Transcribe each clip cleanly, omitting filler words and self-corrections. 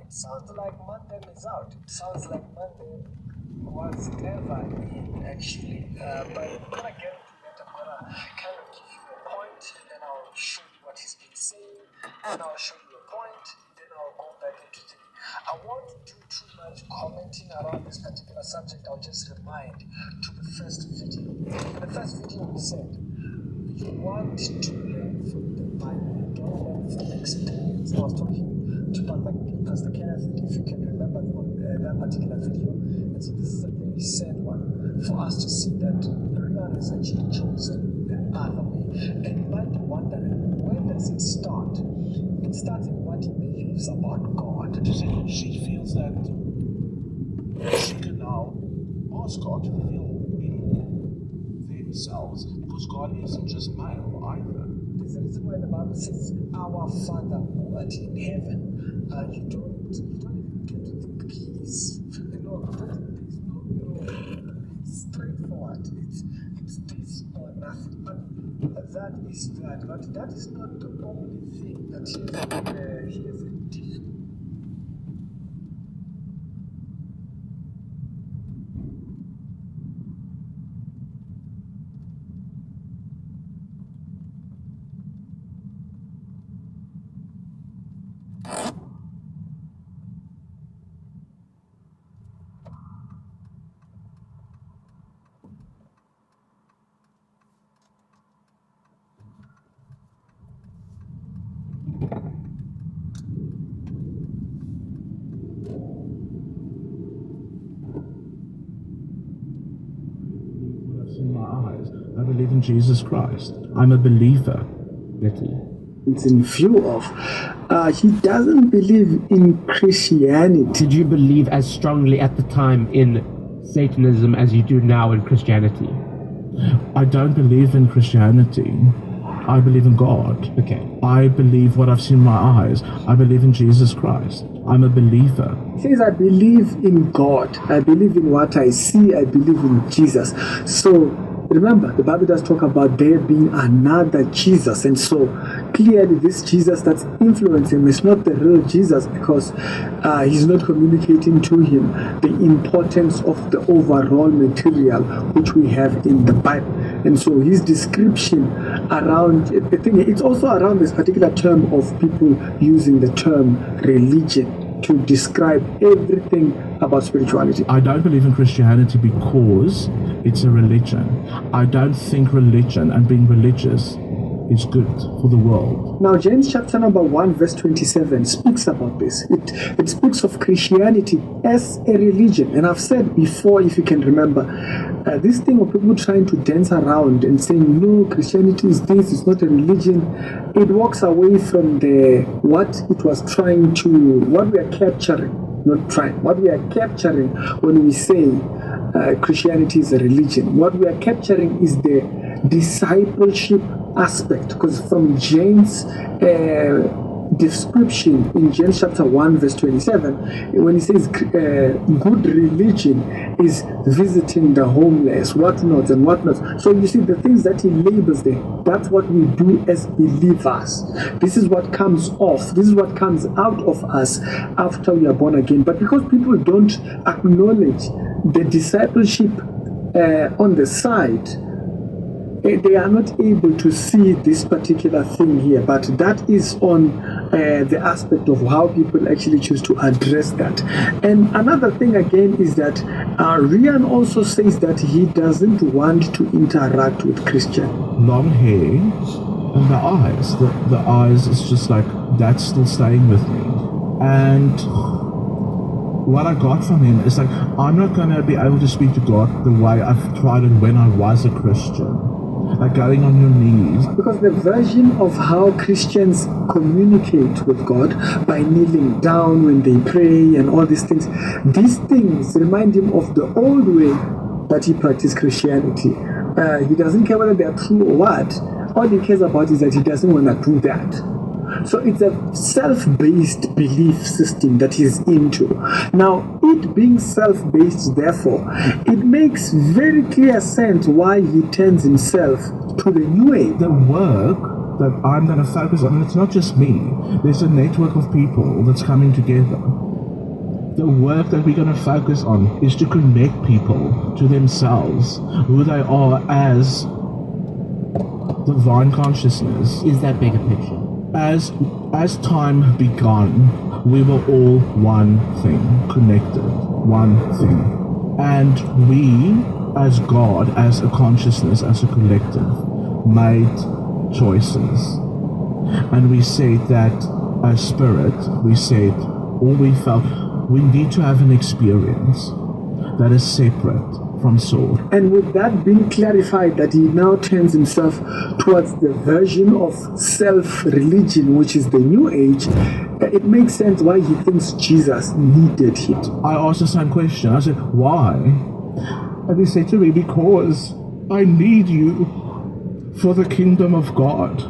It sounds like Monday is out. It sounds like Monday was never in, actually. But I'm going to get into that. I'm going to kind of give you a point, and then I'll show you what he's been saying, and I'll show you a point, then I'll go back into the... I won't do too much commenting around this particular subject. I'll just remind to the first video. In the first video, we said, you want to learn from the Bible, don't learn from experience. I was talking to Pastor Kenneth, if you can remember that particular video. And so this is a very sad one for us to see that Rihanna has actually chosen the other way. And you might be wondering, when does it start? It starts in what he believes about God. She feels that she can now ask God to reveal in themselves, because God isn't just male either. There's a reason why the Bible says, our Father who art in heaven. You don't even get to think he's, it's straightforward. It's this or nothing. But that is that. But that is not the only thing that he has a different. I believe in Jesus Christ. I'm a believer. It's in view of he doesn't believe in Christianity. Did you believe as strongly at the time in Satanism as you do now in Christianity? I don't believe in Christianity. I believe in God. Okay. I believe what I've seen in my eyes. I believe in Jesus Christ. I'm a believer. He says, I believe in God. I believe in what I see. I believe in Jesus. So remember, the Bible does talk about there being another Jesus. And so clearly this Jesus that's influencing him is not the real Jesus, because he's not communicating to him the importance of the overall material which we have in the Bible. And so his description around, I think it's also around this particular term of people using the term religion to describe everything about spirituality. I don't believe in Christianity because it's a religion. I don't think religion and being religious is good for the world. Now, James chapter number 1 verse 27 speaks about this. It speaks of Christianity as a religion. And I've said before, if you can remember, this thing of people trying to dance around and saying, no, Christianity is this, it's not a religion. It walks away from what it was trying to, what we are capturing, what we are capturing when we say Christianity is a religion. What we are capturing is the discipleship aspect, because from James' description in James chapter 1 verse 27, when he says good religion is visiting the homeless, whatnot and whatnot. So you see the things that he labels there, that's what we do as believers. This is what comes off, this is what comes out of us after we are born again. But because people don't acknowledge the discipleship on the side, they are not able to see this particular thing here. But that is on the aspect of how people actually choose to address that. And another thing again is that Rian also says that he doesn't want to interact with Christian. Long hair and the eyes. The eyes is just like, that's still staying with me. And what I got from him is like, I'm not going to be able to speak to God the way I've tried it when I was a Christian. Like going on your knees. Because the version of how Christians communicate with God by kneeling down when they pray and all these things remind him of the old way that he practiced Christianity. He doesn't care whether they are true or what. All he cares about is that he doesn't want to do that. So it's a self-based belief system that he's into. Now, it being self-based, therefore, it makes very clear sense why he turns himself to the new age. The work that I'm going to focus on, and it's not just me, there's a network of people that's coming together. The work that we're going to focus on is to connect people to themselves, who they are as divine consciousness. Is that bigger picture? As time begun, we were all one thing, connected, one thing. And we, as God, as a consciousness, as a collective, made choices. And we said that as spirit, we said, or we felt, we need to have an experience that is separate from soul. And with that being clarified, that he now turns himself towards the version of self-religion, which is the new age, it makes sense why he thinks Jesus needed it. I asked the same question. I said, why? And he said to me, because I need you for the kingdom of God.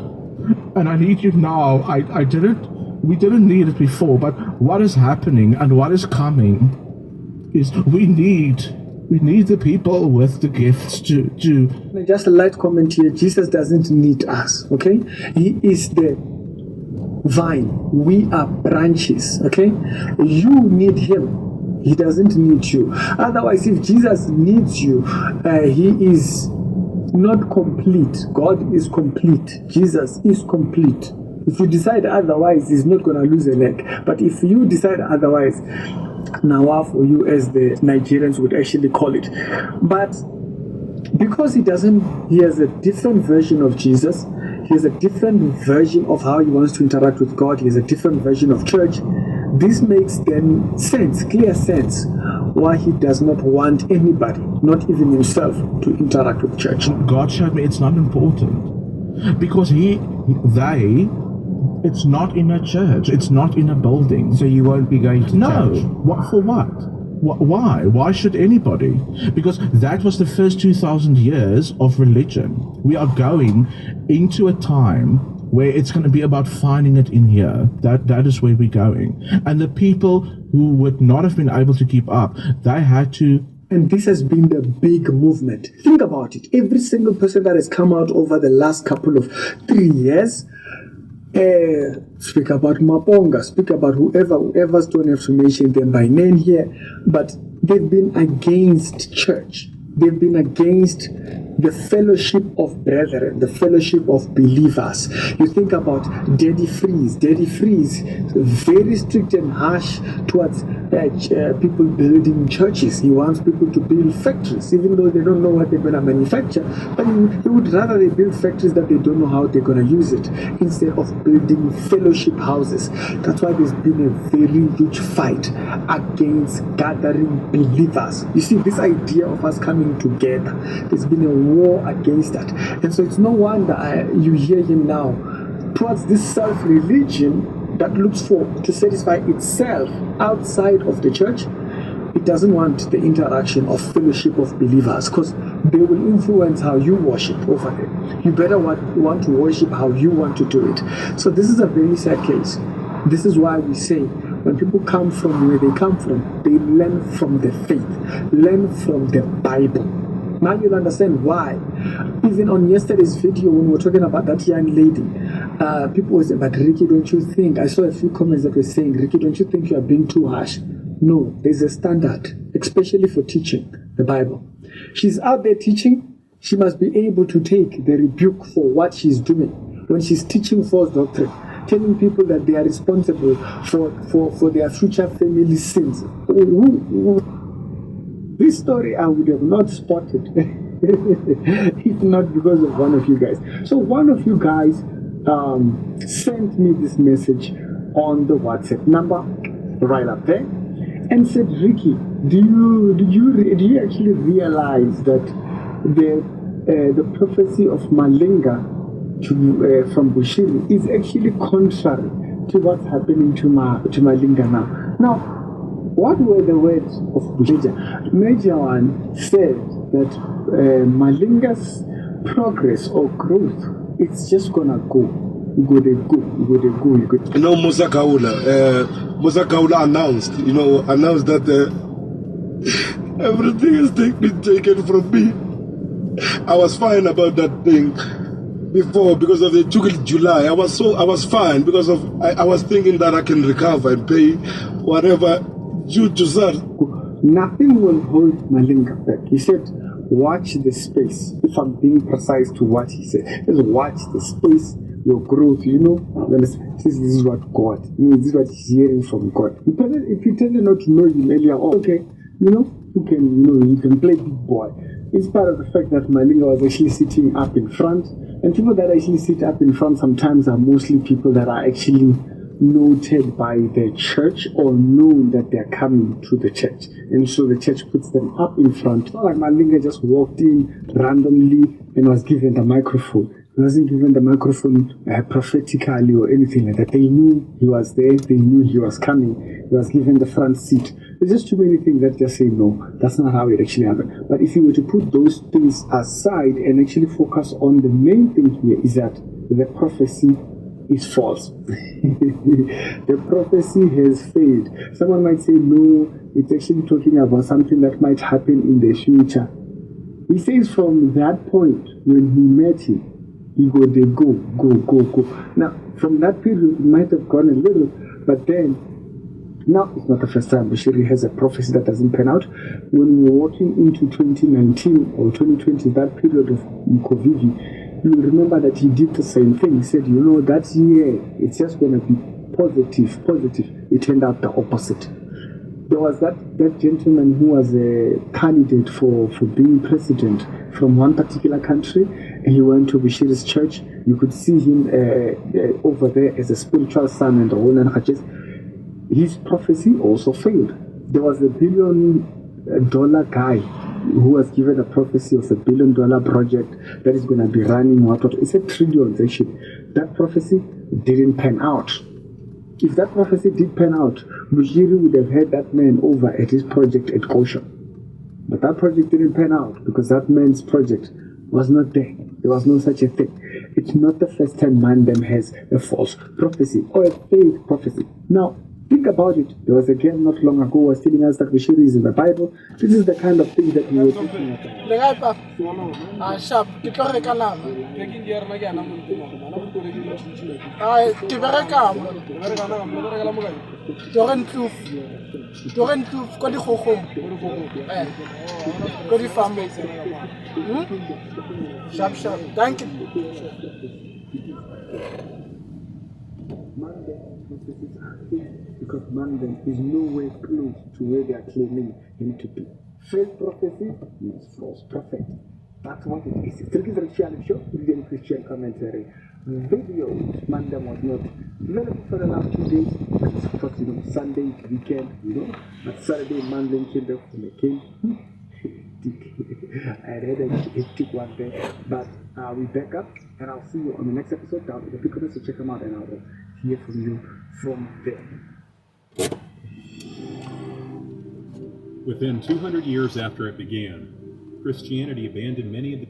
And I need you now. We didn't need it before, but what is happening and what is coming is we need the people with the gifts to Just a light comment here. Jesus doesn't need us, okay? He is the vine. We are branches, okay? You need him. He doesn't need you. Otherwise, if Jesus needs you, he is not complete. God is complete. Jesus is complete. If you decide otherwise, he's not going to lose a leg. But if you decide otherwise, nawa for you, as the Nigerians would actually call it. But because he has a different version of Jesus, he has a different version of how he wants to interact with God, he has a different version of church, this makes then sense, clear sense, why he does not want anybody, not even himself, to interact with church. God showed me it's not important. Because it's not in a church, it's not in a building. So you won't be going to church? No. For what? Why? Why should anybody? Because that was the first 2,000 years of religion. We are going into a time where it's going to be about finding it in here. That is where we're going. And the people who would not have been able to keep up, they had to. And this has been the big movement. Think about it. Every single person that has come out over the last couple of 3 years, speak about Maponga, speak about whoever's don't have to mention them by name here, but they've been against church. They've been against the fellowship of brethren, the fellowship of believers. You think about Daddy Freeze, very strict and harsh towards people building churches. He wants people to build factories, even though they don't know what they're going to manufacture. But he would rather they build factories that they don't know how they're going to use it, instead of building fellowship houses. That's why there's been a very huge fight against gathering believers. You see, this idea of us coming together, there's been a war against that. And so it's no wonder you hear him now towards this self-religion that looks to satisfy itself outside of the church. It doesn't want the interaction of fellowship of believers, because they will influence how you worship over there. You better want to worship how you want to do it. So this is a very sad case. This is why we say, when people come from where they come from, they learn from the faith, learn from the Bible. Now you'll understand why. Even on yesterday's video, when we were talking about that young lady, people were saying, but Ricky, don't you think? I saw a few comments that were saying, Ricky, don't you think you are being too harsh? No, there's a standard, especially for teaching the Bible. She's out there teaching. She must be able to take the rebuke for what she's doing when she's teaching false doctrine, telling people that they are responsible for their future family sins. This story I would have not spotted if not because of one of you guys. So one of you guys sent me this message on the WhatsApp number right up there and said, Ricky, do you actually realize that the prophecy of Malinga from Bushiri is actually contrary to what's happening to Malinga now? Now, what were the words of Major? Major one said that Malinga's progress or growth, it's just gonna go. You go there, go. You go there, go. You go. You know, Musa Kaula announced that everything is been taken from me. I was fine about that thing before because of the July. I was fine because of I was thinking that I can recover and pay whatever due to that. Nothing will hold Malinga back. He said, watch the space. If I'm being precise to what he said, just watch the space, your growth, you know. This is what God, this is what he's hearing from God. If you tell you not to know him earlier, okay, you can play big boy. In spite of the fact that Malinga was actually sitting up in front, and people that actually sit up in front sometimes are mostly people that are actually noted by the church or known that they're coming to the church, and so the church puts them up in front. It's not like Malinga just walked in randomly and was given the microphone. He wasn't given the microphone prophetically or anything like that. They knew he was there, they knew he was coming, he was given the front seat. There's just too many things that just say no, that's not how it actually happened. But if you were to put those things aside and actually focus on the main thing here, is that the prophecy is false. The prophecy has failed. Someone might say, no, it's actually talking about something that might happen in the future. He says from that point, when he met him, you go, they go. Now, from that period, it might have gone a little, but then, now it's not the first time Bashiri has a prophecy that doesn't pan out. When we were walking into 2019 or 2020, that period of COVID, you will remember that he did the same thing. He said, that year, it's just going to be positive. It turned out the opposite. There was that gentleman who was a candidate for being president from one particular country, and he went to Bashir's church. You could see him over there as a spiritual son and the whole and his prophecy also failed. There was a $1 billion guy who was given a prophecy of $1 billion project that is going to be running out of, it's $1 trillion actually. That prophecy didn't pan out. If that prophecy did pan out, Bashiri would have had that man over at his project at Goshen. But that project didn't pan out because that man's project was not there. There was no such a thing. It's not the first time Mandem has a false prophecy or a failed prophecy. Now, think about it. There was a girl not long ago who was telling us that Bashiri is in the Bible. This is the kind of thing that we were talking about. Doornkloof, kwa di khokho. Kwa di farm. Sharp. Thank you. Because Mandem is nowhere close to where they are claiming him to be. Failed prophecy means false prophet. That's what it is. It's a Christian show, it's a Christian commentary. Video, Mandem was not available for the last 2 days. Because, Sunday, weekend, but Saturday, Mandem came back from the king. I read a tick one day, but we back up, and I'll see you on the next episode. Down in the comments, so check them out, and I will hear from you from there. Within 200 years after it began, Christianity abandoned many of the